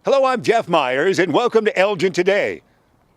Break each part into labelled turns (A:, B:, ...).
A: Hello, I'm Jeff Myers, and welcome to Elgin Today.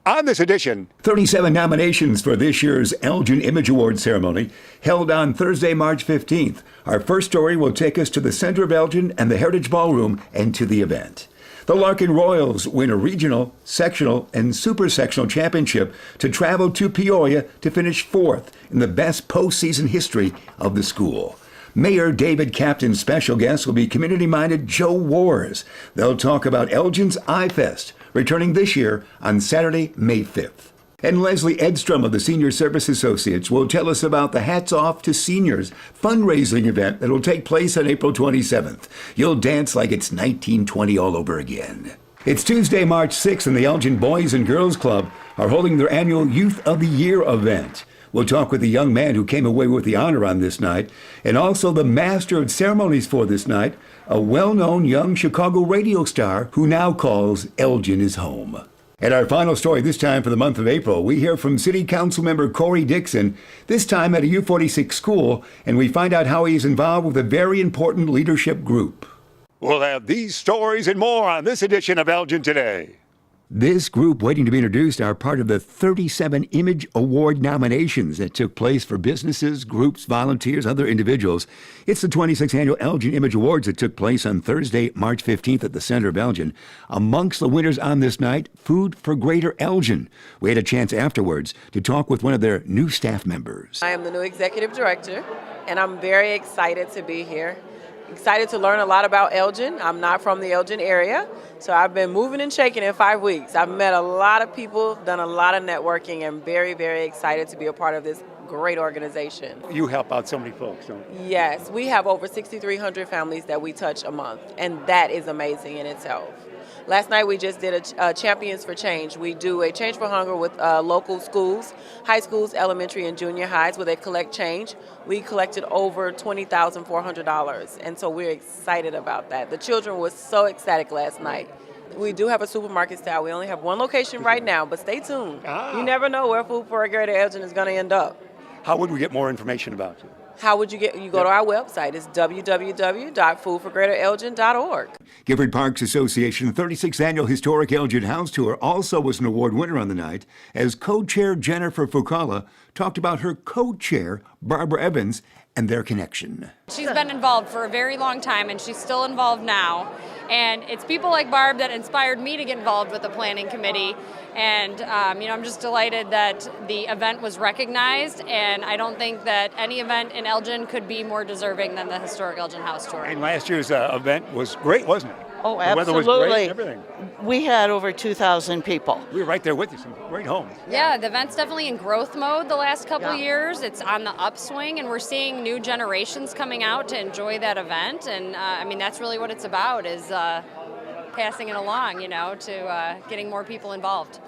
A: On this edition, 37 nominations for this year's Elgin Image Awards ceremony, held on Thursday, March 15th. Our first story will take us to the center of Elgin and the Heritage Ballroom and to the event. The Larkin Royals win a regional, sectional, and super sectional championship to travel to Peoria to finish fourth in the best postseason history of the school. Mayor David Captain's special guest will be community-minded Joe Wars. They'll talk about Elgin's iFest, returning this year on Saturday, May 5th. And Leslie Edstrom of the Senior Service Associates will tell us about the Hats Off to Seniors fundraising event that will take place on April 27th. You'll dance like it's 1920 all over again. It's Tuesday, March 6th, and the Elgin Boys and Girls Club are holding their annual Youth of the Year event. We'll talk with the young man who came away with the honor on this night, and also the master of ceremonies for this night, a well-known young Chicago radio star who now calls Elgin his home. And our final story this time for the month of April, we hear from City Council member Corey Dixon, this time at a U46 school, and we find out how he is involved with a very important leadership group. We'll have these stories and more on this edition of Elgin Today. This group waiting to be introduced are part of the 37 Image Award nominations that took place for businesses, groups, volunteers, other individuals. It's the 26th Annual Elgin Image Awards that took place on Thursday, March 15th at the center of Elgin. Amongst the winners on this night, Food for Greater Elgin. We had a chance afterwards to talk with one of their new staff members.
B: I am the new executive director, and I'm very excited to be here. Excited to learn a lot about Elgin. I'm not from the Elgin area, so I've been moving and shaking in 5 weeks. I've met a lot of people, done a lot of networking, and very, very excited to be a part of this great organization.
A: You help out so many folks, don't you?
B: Yes, we have over 6,300 families that we touch a month, and that is amazing in itself. Last night we just did a Champions for Change. We do a Change for Hunger with local schools, high schools, elementary and junior highs, where they collect change. We collected over $20,400, and so we're excited about that. The children were so ecstatic last night. We do have a supermarket style. We only have one location right now, but stay tuned. You never know where Food for Greater Elgin is going to end up.
A: How would we get more information about you?
B: How would you get? You go to our website. It's www.foodforgreaterelgin.org.
A: Gifford Parks Association 36th Annual Historic Elgin House Tour also was an award winner on the night, as co-chair Jennifer Fukala talked about her co-chair Barbara Evans and their connection.
C: She's been involved for a very long time, and she's still involved now. And it's people like Barb that inspired me to get involved with the planning committee. And I'm just delighted that the event was recognized, and I don't think that any event in Elgin could be more deserving than the Historic Elgin House Tour.
A: And last year's event was great, wasn't it?
D: Oh,
A: absolutely. The weather was great and everything.
D: We had over 2,000 people.
A: We were right there with you, some great homes.
C: Yeah, the event's definitely in growth mode the last couple of years. It's on the upswing, and we're seeing new generations coming out to enjoy that event. And that's really what it's about, is passing it along, to getting more people involved.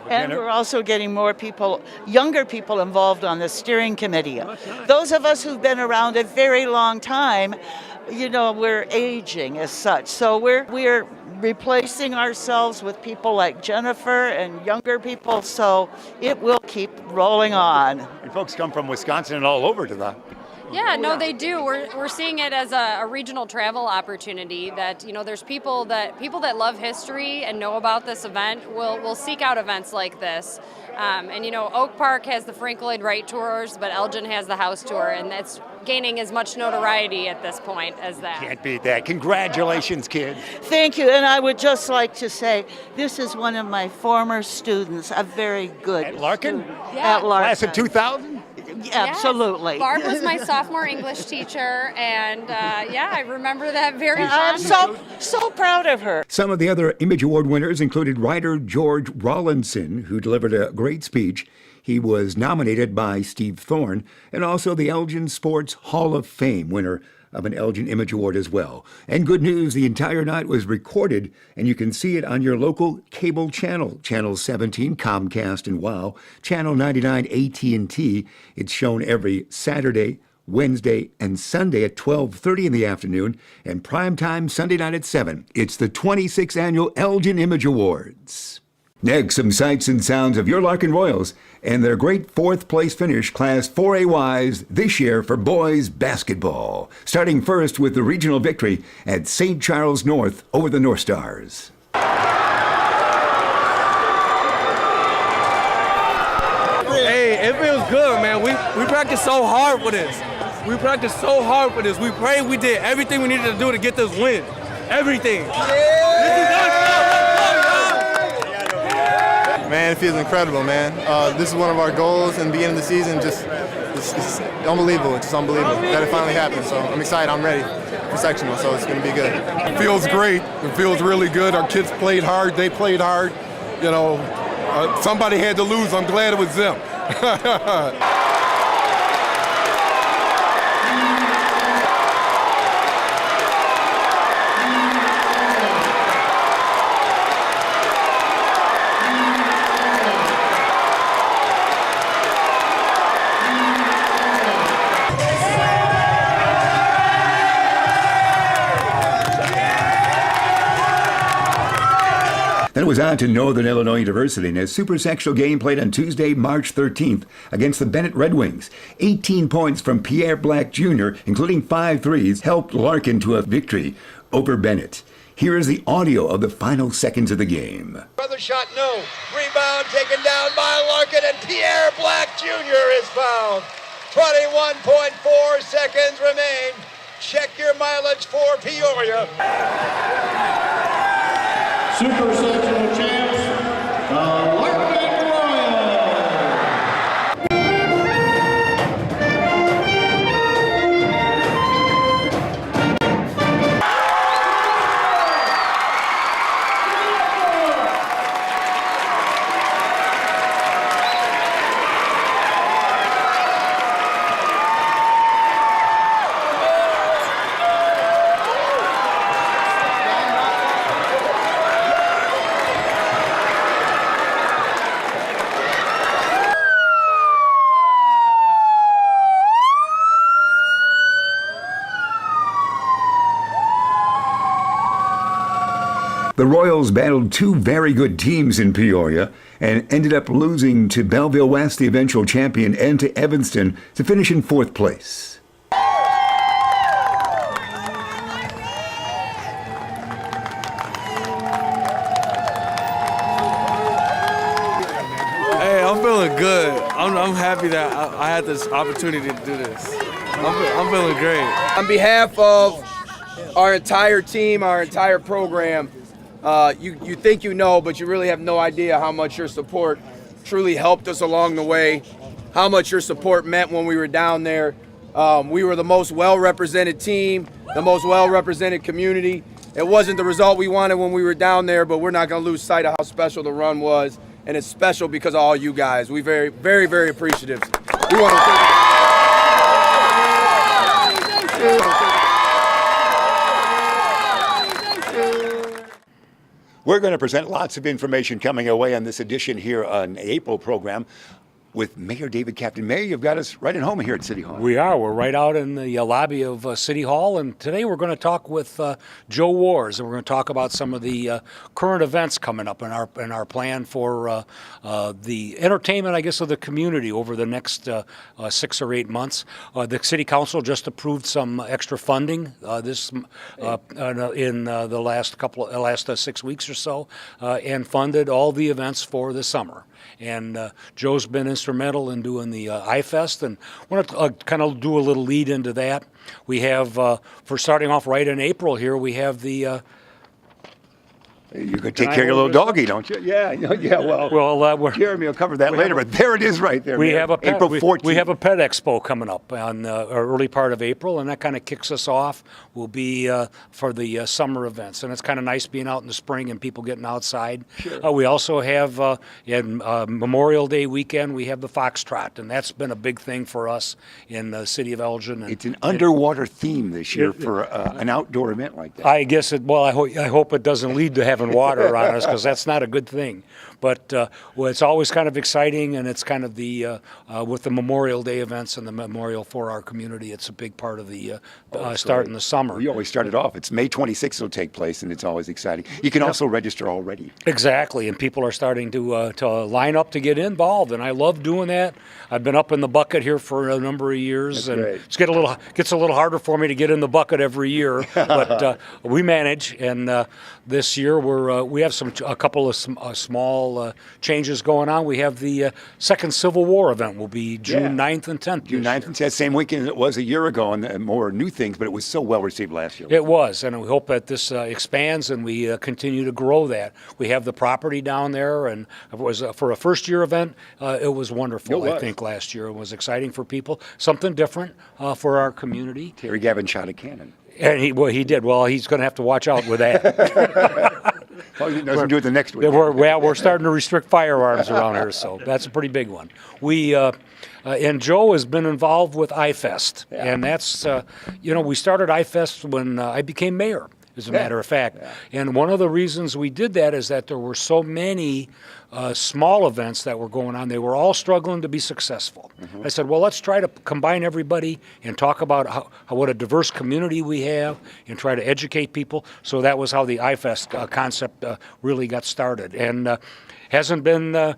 D: And we're also getting more people, younger people involved on the steering committee. Those of us who've been around a very long time, we're aging as such. So we're replacing ourselves with people like Jennifer and younger people, so it will keep rolling on.
A: And folks come from Wisconsin and all over to that.
C: Yeah, no, they do. We're seeing it as a regional travel opportunity. That there's people that love history and know about this event will seek out events like this. Oak Park has the Frank Lloyd Wright tours, but Elgin has the house tour, and it's gaining as much notoriety at this point as that.
A: Can't beat that. Congratulations, kids.
D: Thank you, and I would just like to say this is one of my former students, a very good
A: At Larkin?
C: Yeah.
D: At Larkin.
A: Class of 2000?
D: Absolutely.
C: Yes. Barb was my sophomore English teacher, and I remember that very
D: I'm
C: fondly.
D: so proud of her.
A: Some of the other Image Award winners included writer George Rawlinson, who delivered a great speech. He was nominated by Steve Thorne, and also the Elgin Sports Hall of Fame winner of an Elgin Image Award as well. And good news, the entire night was recorded, and you can see it on your local cable channel, Channel 17, Comcast and WOW, Channel 99, AT&T. It's shown every Saturday, Wednesday, and Sunday at 12:30 in the afternoon, and primetime Sunday night at 7. It's the 26th Annual Elgin Image Awards. Next, some sights and sounds of your Larkin Royals and their great fourth-place finish, Class 4AYs, this year for boys basketball. Starting first with the regional victory at St. Charles North over the North Stars.
E: Hey, it feels good, man. We practiced so hard for this. We practiced so hard for this. We prayed. We did everything we needed to do to get this win. Everything.
F: Man, it feels incredible, man. This is one of our goals in the beginning of the season. It's unbelievable. It's just unbelievable that it finally happened. So I'm excited. I'm ready for sectional, so it's going to be good.
G: It feels great. It feels really good. Our kids played hard. They played hard. You know, somebody had to lose. I'm glad it was them.
A: Then it was on to Northern Illinois University in a super sectional game played on Tuesday, March 13th against the Bennett Red Wings. 18 points from Pierre Black Jr., including 5 threes, helped Larkin to a victory over Bennett. Here is the audio of the final seconds of the game.
H: Another shot, no. Rebound taken down by Larkin, and Pierre Black Jr. is fouled. 21.4 seconds remain. Check your mileage for Peoria.
I: Super sectional champs, the Larkin Royals.
A: The Royals battled 2 very good teams in Peoria and ended up losing to Belleville West, the eventual champion, and to Evanston to finish in 4th place.
E: Hey, I'm feeling good. I'm happy that I had this opportunity to do this. I'm feeling great.
J: On behalf of our entire team, our entire program, you think you know, but you really have no idea how much your support truly helped us along the way, how much your support meant when we were down there. We were the most well-represented team, the most well-represented community. It wasn't the result we wanted when we were down there, but we're not going to lose sight of how special the run was, and it's special because of all you guys. We're very, very, very appreciative. We want to thank
A: We're going to present lots of information coming away on this edition here on the April program with Mayor David Captain. Mayor, you've got us right at home here at City Hall.
K: We are. We're right out in the lobby of City Hall, and today we're going to talk with Joe Wars, and we're going to talk about some of the current events coming up in our plan for the entertainment, I guess, of the community over the next 6 or 8 months. The City Council just approved some extra funding in the last 6 weeks or so, and funded all the events for the summer. And Joe's been instrumental in doing the iFest, and I want to kind of do a little lead into that. We have, for starting off right in April here, we have the
A: You could take care of your little doggy, don't you? Yeah, yeah. Well, Jeremy will cover that later. But there it is, right there.
K: We have a pet,
A: April 14th.
K: We have a pet expo coming up on early part of April, and that kind of kicks us off. Will be for the summer events, and it's kind of nice being out in the spring and people getting outside. Sure. We also have Memorial Day weekend. We have the Foxtrot, and that's been a big thing for us in the city of Elgin. And
A: it's an underwater theme this year for an outdoor event like that.
K: I guess it. Well, I hope it doesn't lead to having water on us, because that's not a good thing. But it's always kind of exciting, and it's kind of the with the Memorial Day events and the memorial for our community. It's a big part of the start in the summer.
A: We always start it off. It's May 26th it'll take place, and it's always exciting. You can also register already.
K: Exactly, and people are starting to line up to get involved, and I love doing that. I've been up in the bucket here for a number of years,
A: That's
K: and
A: great.
K: It gets a little harder for me to get in the bucket every year, but we manage. And this year we have a couple of small changes going on. We have the second Civil War event will be June 9th and 10th.
A: June 9th and 10th, same weekend it was a year ago, and more new things, but it was so well received last year.
K: It was, and we hope that this expands and we continue to grow that. We have the property down there, and it was for a first-year event. It was wonderful. I think last year it was exciting for people, something different for our community.
A: Terry Gavin shot a cannon.
K: And he did. Well, he's going to have to watch out with that.
A: Well, he doesn't do it the next week.
K: We're starting to restrict firearms around here, so that's a pretty big one. And Joe has been involved with iFest, and that's, we started iFest when I became mayor, as a matter of fact. And one of the reasons we did that is that there were so many small events that were going on. They were all struggling to be successful. I said, well, let's try to combine everybody and talk about what a diverse community we have and try to educate people. So that was how the iFest concept really got started. And hasn't been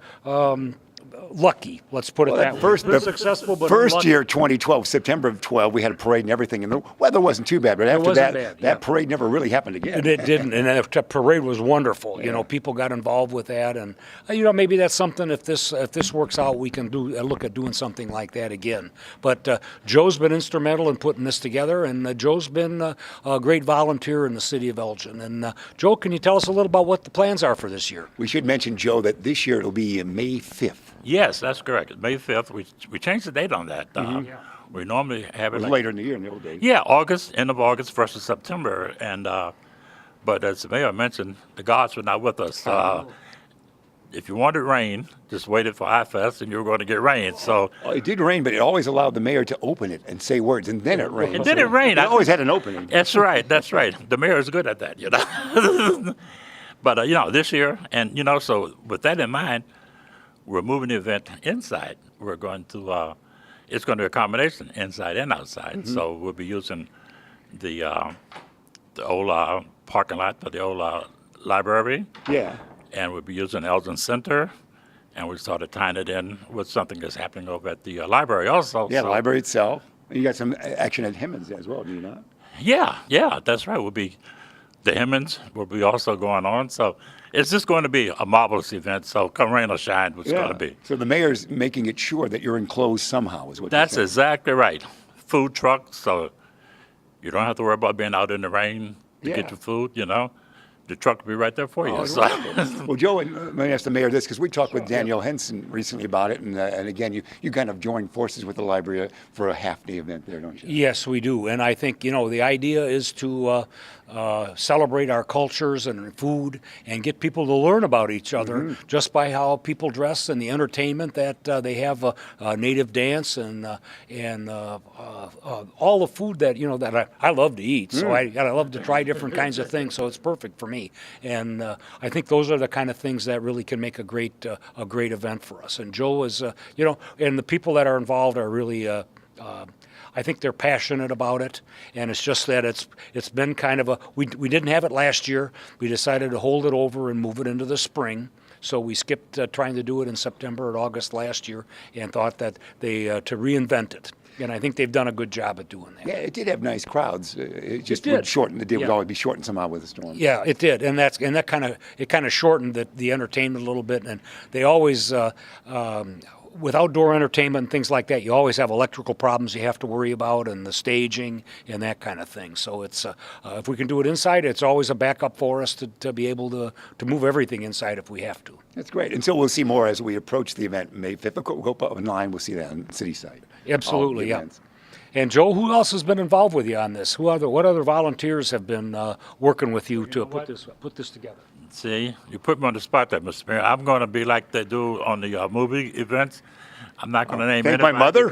K: lucky, let's put it that way.
A: The
K: successful, but
A: first
K: unlucky.
A: year, 2012, September of 12, we had a parade and everything, and the weather wasn't too bad. But after that parade never really happened again.
K: It didn't, and the parade was wonderful. You know, people got involved with that, and maybe that's something. If this works out, we can look at doing something like that again. But Joe's been instrumental in putting this together, and Joe's been a great volunteer in the city of Elgin. And Joe, can you tell us a little about what the plans are for this year?
A: We should mention, Joe, that this year it'll be May 5th.
L: Yes, that's correct. May 5th. We changed the date on that. We normally have it
A: later in the year in the old days.
L: Yeah, August, end of August, 1st of September. And but as the mayor mentioned, the gods were not with us. If you wanted rain, just waited for iFest and you were going to get rain. So
A: it did rain, but it always allowed the mayor to open it and say words, and then it rained.
L: And then it rained.
A: It always had an opening.
L: That's right. That's right. The mayor is good at that, But this year, and so with that in mind, we're moving the event inside. We're going to, it's going to be a combination inside and outside. Mm-hmm. So we'll be using the old parking lot for the old library.
A: Yeah.
L: And we'll be using Elgin Center. And we started tying it in with something that's happening over at the library also.
A: Yeah, the library itself. You got some action at Hemmons as well, do you not?
L: Yeah, that's right. The Hemmons will be also going on. So it's just going to be a marvelous event. So come rain or shine, it's going to be.
A: So the mayor's making it sure that you're enclosed somehow, is what
L: That's
A: you're saying.
L: Exactly right. Food trucks, so you don't have to worry about being out in the rain to get your food, The truck will be right there for you. So.
A: Well, Joe, and let me ask the mayor this, because we talked with Danielle Henson recently about it, and again, you kind of joined forces with the library for a half-day event there, don't you?
K: Yes, we do, and I think, the idea is to celebrate our cultures and food and get people to learn about each other just by how people dress and the entertainment that they have, native dance and all the food that, that I love to eat. So I love to try different kinds of things, so it's perfect for me. And I think those are the kind of things that really can make a great event for us. And Joe is, and the people that are involved are really, I think they're passionate about it. And it's just that it's been kind of we didn't have it last year. We decided to hold it over and move it into the spring. So we skipped trying to do it in September or August last year and thought that to reinvent it. And I think they've done a good job at doing that.
A: Yeah, it did have nice crowds. It just would shorten. The day would always be shortened somehow with the storm.
K: Yeah, it did, and that kind of shortened the entertainment a little bit. And they always, with outdoor entertainment and things like that, you always have electrical problems you have to worry about, and the staging and that kind of thing. So it's if we can do it inside, it's always a backup for us to be able to move everything inside if we have to.
A: That's great. And so we'll see more as we approach the event May 5th. We'll go online. We'll see that on the city side.
K: Absolutely, yeah. And Joe, who else has been involved with you on this? What other volunteers have been working with you to put this together?
L: See, you put me on the spot there, Mr. Mayor. I'm going to be like they do on the movie events. I'm not going to name
A: anybody. My mother?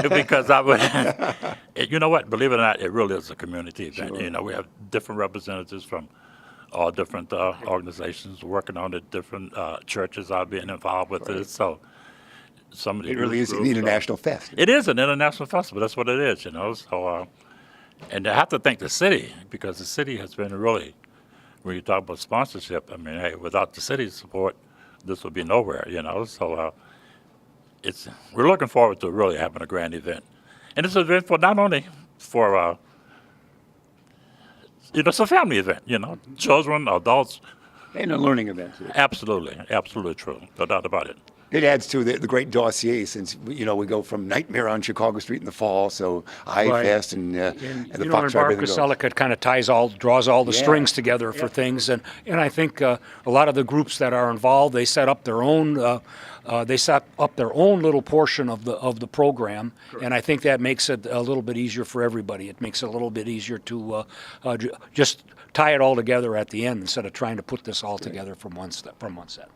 L: because I would. You know what? Believe it or not, it really is a community event. Sure. We have different representatives from all different organizations working on it. Different churches are being involved with it. So.
A: It really is an international festival.
L: It is an international festival. That's what it is, So, and I have to thank the city, because the city has been really, when you talk about sponsorship, I mean, hey, without the city's support, this would be nowhere, So, we're looking forward to really having a grand event, and it's an event for not only for, it's a family event, children, adults,
A: And a learning event, too.
L: Absolutely, absolutely true. No doubt about it.
A: It adds to the great dossier since, we go from Nightmare on Chicago Street in the fall, so iFest and the
K: and
A: Fox
K: Barb
A: everything goes.
K: Casella kind of draws all the strings together for things, and I think a lot of the groups that are involved, they set up their own little portion of the program, and I think that makes it a little bit easier for everybody. It makes it a little bit easier to just tie it all together at the end instead of trying to put this all together from one set.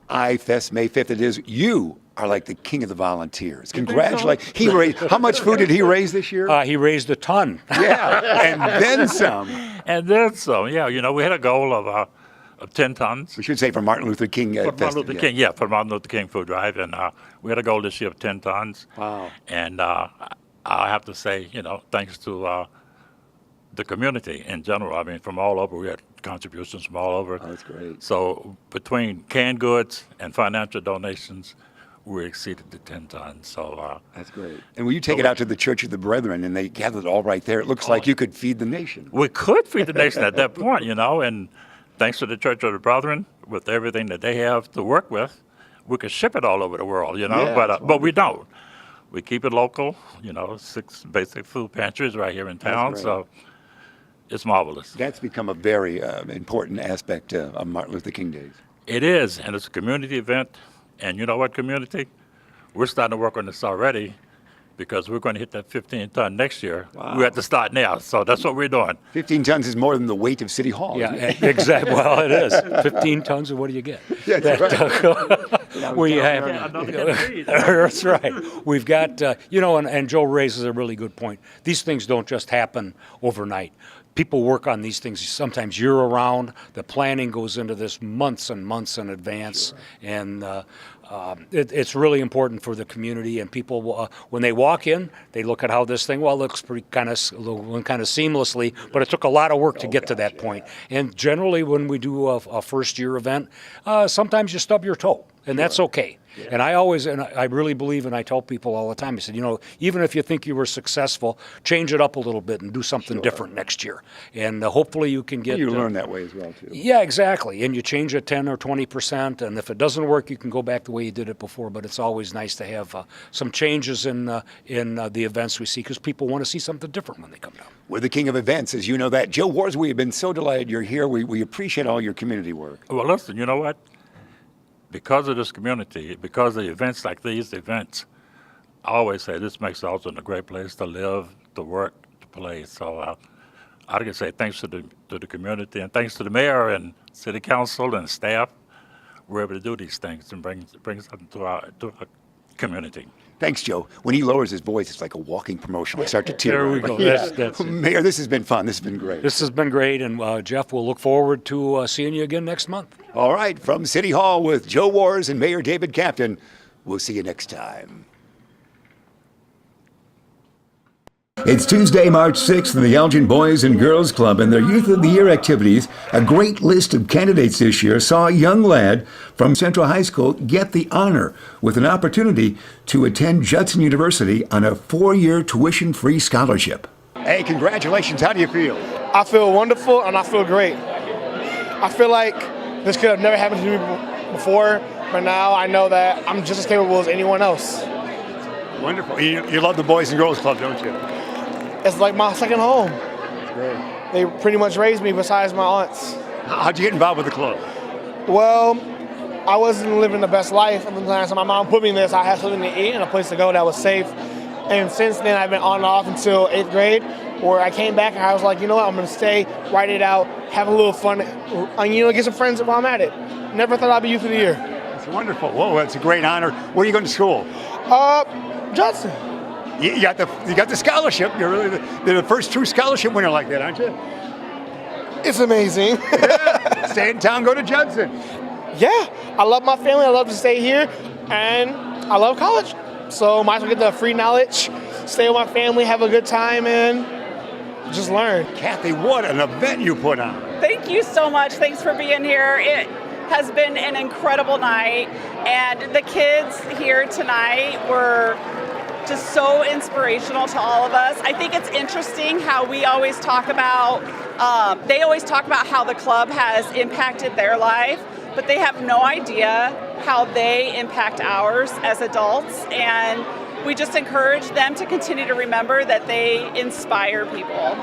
A: iFest, May 5th it is. You are like the king of the volunteers. Congratulations. He raised, how much food did he raise this year?
K: He raised a ton.
A: Yeah, and then some.
L: And then some, yeah. We had a goal of 10 tons.
A: We should say for Martin Luther King.
L: For Martin Luther King Food Drive. And we had a goal this year of 10 tons.
A: Wow.
L: And I have to say, thanks to the community in general. I mean, from all over. We had contributions from all over.
A: Oh, that's great.
L: So between canned goods and financial donations, we exceeded the 10 tons. So
A: that's great. And will you take it out to the Church of the Brethren, and they gathered all right there? It looks like you could feed the nation.
L: We could feed the nation at that point, and thanks to the Church of the Brethren, with everything that they have to work with, we could ship it all over the world, but we don't. We keep it local, 6 basic food pantries right here in town, so it's marvelous.
A: That's become a very important aspect of Martin Luther King Days.
L: It is, and it's a community event. And you know what, community? We're starting to work on this already because we're going to hit that 15-ton next year.
A: Wow.
L: We have to start now, so that's what we're doing.
A: 15 tons is more than the weight of City Hall.
K: Yeah, exactly. Well, it is. 15 tons, and what do you get?
A: That's
K: That's right. We've got, and Joe raises a really good point. These things don't just happen overnight. People work on these things sometimes year-round. The planning goes into this months and months in advance, and it's really important for the community. And people, when they walk in, they look at how this thing looks pretty kind of seamlessly, but it took a lot of work to get to that point. And generally, when we do a first-year event, sometimes you stub your toe, and that's okay. Yeah. And I really believe, and I tell people all the time, I said, even if you think you were successful, change it up a little bit and do something different next year. And hopefully you can get...
A: You learn that way as well, too.
K: Yeah, exactly. And you change it 10 or 20%, and if it doesn't work, you can go back the way you did it before. But it's always nice to have some changes in the events we see, because people want to see something different when they come down.
A: We're the king of events, as you know that. Joe Wars, we have been so delighted you're here. We appreciate all your community work.
L: Well, listen, you know what? Because of this community, because of events like these events, I always say this makes Elgin a great place to live, to work, to play. So I can say thanks to the community, and thanks to the mayor and city council and staff, we're able to do these things and bring something to our community.
A: Thanks, Joe. When he lowers his voice, it's like a walking promotion. I start to tear.
K: There we go. That's it.
A: Mayor, this has been fun. This has been great.
K: This has been great, and Jeff, we'll look forward to seeing you again next month.
A: All right, from City Hall with Joe Wars and Mayor David Captain, we'll see you next time. It's Tuesday, March 6th, and the Elgin Boys and Girls Club and their Youth of the Year activities. A great list of candidates this year saw a young lad from Central High School get the honor with an opportunity to attend Judson University on a 4-year tuition-free scholarship. Hey, congratulations. How do you feel?
M: I feel wonderful, and I feel great. I feel like this could have never happened to me before, but now I know that I'm just as capable as anyone else.
A: Wonderful. You love the Boys and Girls Club, don't you?
M: It's like my second home.
A: That's great.
M: They pretty much raised me besides my aunts.
A: How'd you get involved with the club?
M: Well, I wasn't living the best life at the time, so my mom put me in this. I had something to eat and a place to go that was safe. And since then, I've been on and off until 8th grade, where I came back and I was like, you know what, I'm going to stay, write it out, have a little fun, and, get some friends while I'm at it. Never thought I'd be Youth of the Year.
A: That's wonderful. Whoa, that's a great honor. Where are you going to school?
M: Judson.
A: You got the scholarship. You're really the first true scholarship winner like that, aren't you?
M: It's amazing.
A: Yeah. Stay in town, go to Judson.
M: Yeah, I love my family. I love to stay here, and I love college. So might as well get the free knowledge, stay with my family, have a good time, and just learn.
A: Kathy, what an event you put on.
N: Thank you so much. Thanks for being here. It has been an incredible night, and the kids here tonight were just so inspirational to all of us. I think it's interesting how we always talk about, they always talk about how the club has impacted their life, but they have no idea how they impact ours as adults. And we just encourage them to continue to remember that they inspire people.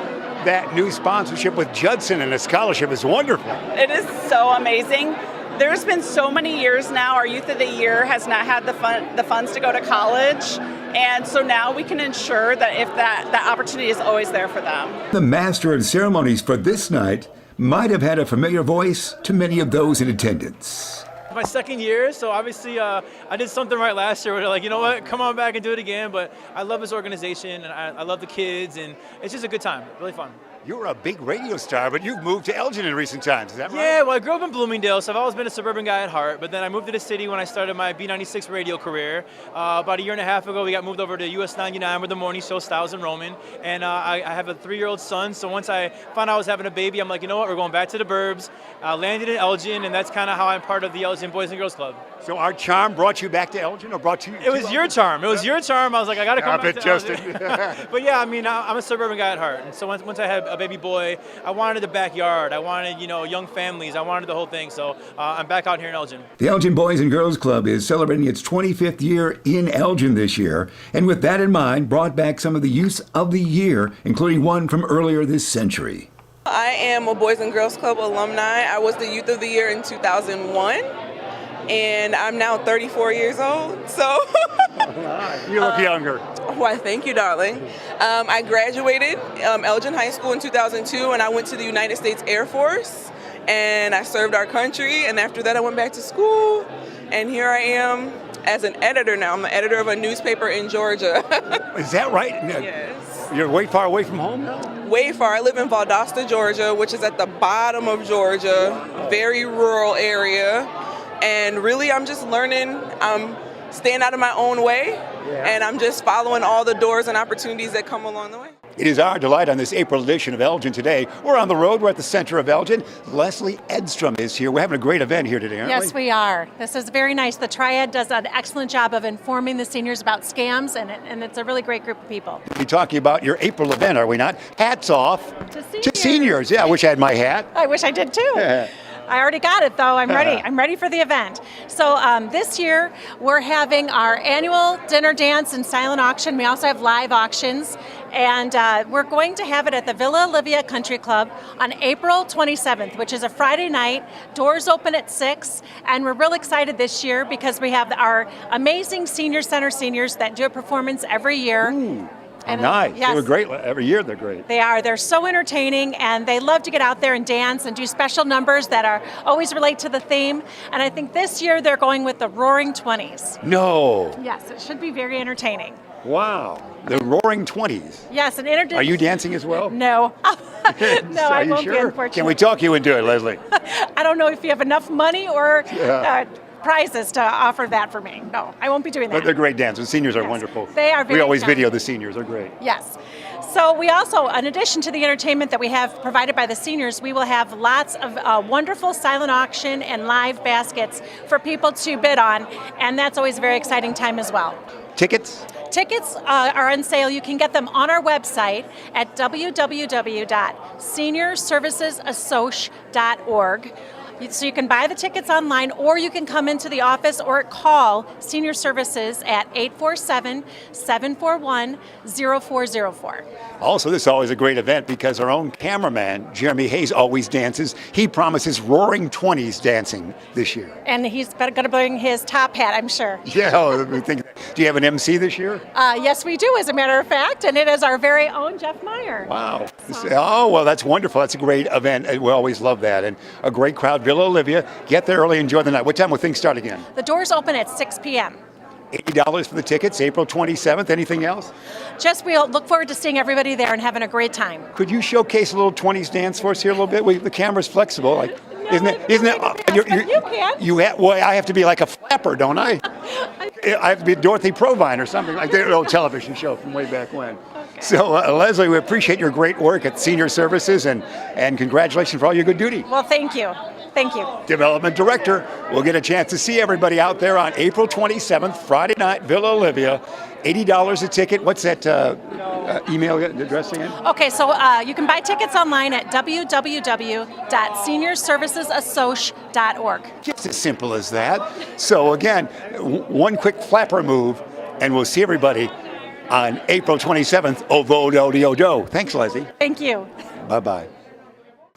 A: That new sponsorship with Judson and a scholarship is wonderful.
N: It is so amazing. There's been so many years now, our Youth of the Year has not had the funds to go to college. And so now we can ensure that if that opportunity is always there for them.
A: The master of ceremonies for this night might have had a familiar voice to many of those in attendance.
O: My second year, so obviously I did something right last year where they're like, you know what, come on back and do it again. But I love this organization, and I love the kids, and it's just a good time, really fun.
A: You're a big radio star, but you've moved to Elgin in recent times, is that right?
O: Yeah, well, I grew up in Bloomingdale, so I've always been a suburban guy at heart. But then I moved to the city when I started my B96 radio career. About a year and a half ago, we got moved over to US 99 with the morning show, Styles and Roman. And I have a 3-year-old son, so once I found out I was having a baby, I'm like, you know what, we're going back to the burbs. Landed in Elgin, and that's kind of how I'm part of the Elgin Boys and Girls Club.
A: So our charm brought you back to Elgin, or brought you?
O: It was your charm. It was your charm. I was like, I got to come back to
A: Justin.
O: Elgin. But yeah, I mean, I'm a suburban guy at heart. And so once I had a baby boy, I wanted the backyard. I wanted, young families. I wanted the whole thing. So I'm back out here in Elgin.
A: The Elgin Boys and Girls Club is celebrating its 25th year in Elgin this year, and with that in mind, brought back some of the Youth of the Year, including one from earlier this century.
P: I am a Boys and Girls Club alumni. I was the Youth of the Year in 2001, and I'm now 34 years old, so.
A: You look younger.
P: Why, thank you, darling. I graduated Elgin High School in 2002, and I went to the United States Air Force, and I served our country, and after that I went back to school, and here I am as an editor now. I'm the editor of a newspaper in Georgia.
A: Is that right?
P: Yes.
A: You're way far away from home now?
P: Way far. I live in Valdosta, Georgia, which is at the bottom of Georgia, very rural area. And really, I'm just learning. I'm staying out of my own way, and I'm just following all the doors and opportunities that come along the way.
A: It is our delight on this April edition of Elgin Today. We're on the road. We're at the center of Elgin. Leslie Edstrom is here. We're having a great event here today, aren't we?
Q: Yes, we are. This is very nice. The Triad does an excellent job of informing the seniors about scams, and it's a really great group of people.
A: We're talking about your April event, are we not? Hats off to seniors. Yeah, I wish I had my hat.
Q: I wish I did too. I already got it, though. I'm ready. I'm ready for the event. So this year, we're having our annual dinner dance and silent auction. We also have live auctions. And we're going to have it at the Villa Olivia Country Club on April 27th, which is a Friday night. Doors open at 6. And we're real excited this year because we have our amazing Senior Center seniors that do a performance every year.
A: Ooh. And nice. Yes. They were great. Every year they're great.
Q: They are. They're so entertaining, and they love to get out there and dance and do special numbers that are always relate to the theme. And I think this year they're going with the Roaring 20s.
A: No.
Q: Yes, it should be very entertaining.
A: Wow. The Roaring 20s.
Q: Yes, and
A: Are you dancing as well?
Q: No. No, I won't
A: sure?
Q: be, unfortunately.
A: Can we talk you into it, Leslie?
Q: I don't know if you have enough money or prizes to offer that for me. No, I won't be doing that.
A: But they're great dancers. Seniors are wonderful.
Q: They are very
A: We always
Q: talented.
A: video the seniors. They're great.
Q: Yes. So we also, in addition to the entertainment that we have provided by the seniors, we will have lots of wonderful silent auction and live baskets for people to bid on, and that's always a very exciting time as well.
A: Tickets?
Q: Tickets are on sale. You can get them on our website at www.seniorservicesassociation.org. So you can buy the tickets online, or you can come into the office or call Senior Services at 847-741-0404.
A: Also, this is always a great event because our own cameraman, Jeremy Hayes, always dances. He promises Roaring 20s dancing this year.
Q: And he's going to bring his top hat, I'm sure.
A: Yeah, do you have an MC this year?
Q: Yes, we do, as a matter of fact, and it is our very own Jeff Meyer.
A: Wow. Oh, well, that's wonderful. That's a great event. We always love that. And a great crowd. Villa Olivia. Get there early, enjoy the night. What time will things start again?
Q: The doors open at 6 p.m.
A: $80 for the tickets, April 27th. Anything else?
Q: Just we'll look forward to seeing everybody there and having a great time.
A: Could you showcase a little 20s dance for us here a little bit? The camera's flexible. Like, isn't it? You can. Well, I have to be like a flapper, don't I? I have to be Dorothy Provine or something like that. Old television show from way back when. Okay. So, Leslie, we appreciate your great work at Senior Services and congratulations for all your good duty.
Q: Well, thank you. Thank you.
A: Development Director. We'll get a chance to see everybody out there on April 27th, Friday night, Villa Olivia. $80 a ticket. What's that? email address again?
Q: Okay, so you can buy tickets online at www.seniorservicesassociation.org.
A: Just as simple as that. So again, one quick flapper move, and we'll see everybody on April 27th. Ovo-do-de-o-do. Thanks, Leslie.
Q: Thank you.
A: Bye-bye.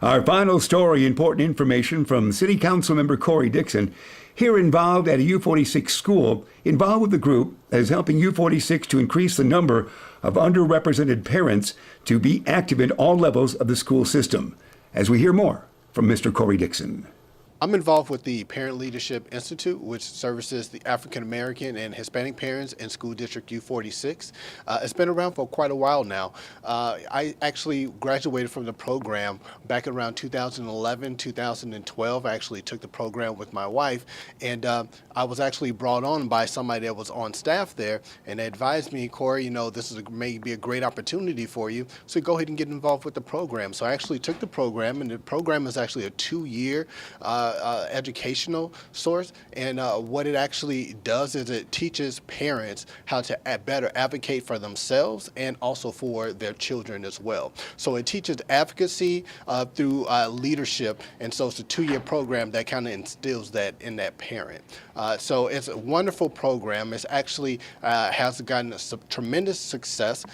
A: Our final story, important information from City Council member Corey Dixon, here involved at a U46 school, involved with the group that is helping U46 to increase the number of underrepresented parents to be active in all levels of the school system. As we hear more from Mr. Corey Dixon.
R: I'm involved with the Parent Leadership Institute, which services the African American and Hispanic parents in School District U46. It's been around for quite a while now. I actually graduated from the program back around 2011, 2012. I actually took the program with my wife, and I was actually brought on by somebody that was on staff there, and they advised me, Corey, you know, this is may be a great opportunity for you, so go ahead and get involved with the program. So I actually took the program, and the program is actually a 2-year educational source, and what it actually does is it teaches parents how to better advocate for themselves and also for their children as well. So it teaches advocacy through leadership, and so it's a 2-year program that kind of instills that in that parent. So it's a wonderful program. It's actually has gotten tremendous success.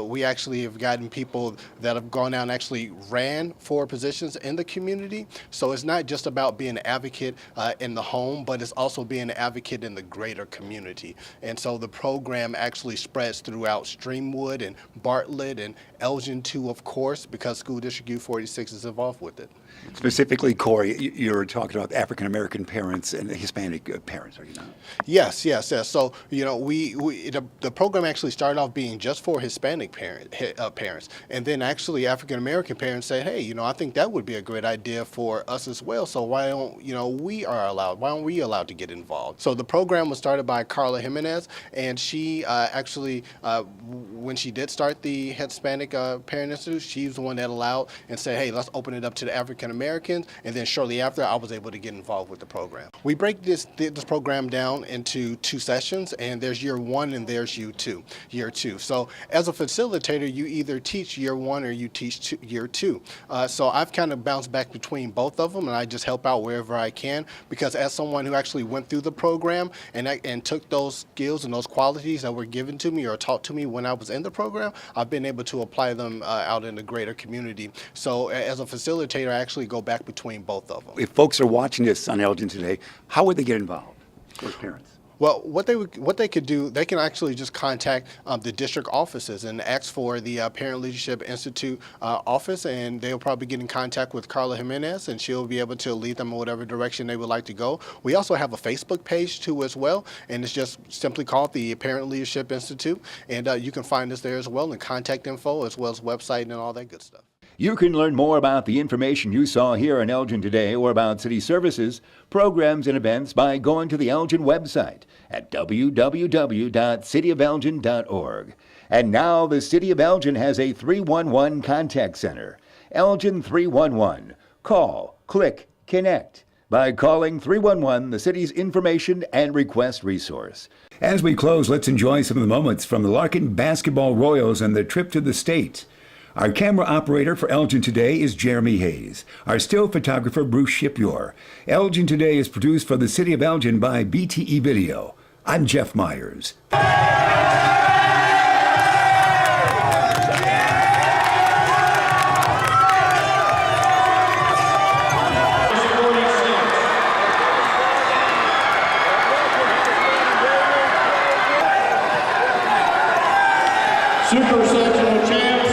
R: We actually have gotten people that have gone out and actually ran for positions in the community. So it's not just about being an advocate in the home, but it's also being an advocate in the greater community. And so the program actually spreads throughout Streamwood and Bartlett and Elgin too, of course, because School District U46 is involved with it.
A: Specifically, Corey, you're talking about African American parents and Hispanic parents, are you not?
R: Yes. So, you know, the program actually started off being just for Hispanic parents, and then actually African American parents say, hey, you know, I think that would be a great idea for us as well. So why don't we allowed to get involved? So the program was started by Carla Jimenez, and she actually, when she did start the Hispanic Parent Institute, she's the one that allowed and said, hey, let's open it up to the African Americans, and then shortly after, I was able to get involved with the program. We break this program down into 2 sessions, and there's year 1 and there's year 2. So as a facilitator, you either teach year 1 or you teach year 2. So I've kind of bounced back between both of them, and I just help out wherever I can, because as someone who actually went through the program and took those skills and those qualities that were given to me or taught to me when I was in the program, I've been able to apply them out in the greater community. So as a facilitator, I actually go back between both of them.
A: If folks are watching this on Elgin today, how would they get involved, those parents?
R: Well, what they could do, they can actually just contact the district offices and ask for the Parent Leadership Institute office, and they'll probably get in contact with Carla Jimenez, and she'll be able to lead them in whatever direction they would like to go. We also have a Facebook page too as well, and it's just simply called the Parent Leadership Institute, and you can find us there as well, and contact info as well as website and all that good stuff.
A: You can learn more about the information you saw here in Elgin today or about city services, programs, and events by going to the Elgin website at www.cityofelgin.org. And now the City of Elgin has a 311 contact center. Elgin 311. Call, click, connect by calling 311, the city's information and request resource. As we close, let's enjoy some of the moments from the Larkin Basketball Royals and their trip to the state. Our camera operator for Elgin Today is Jeremy Hayes. Our still photographer, Bruce Shipyor. Elgin Today is produced for the City of Elgin by BTE Video. I'm Jeff Myers.
I: Super Sectional Champs,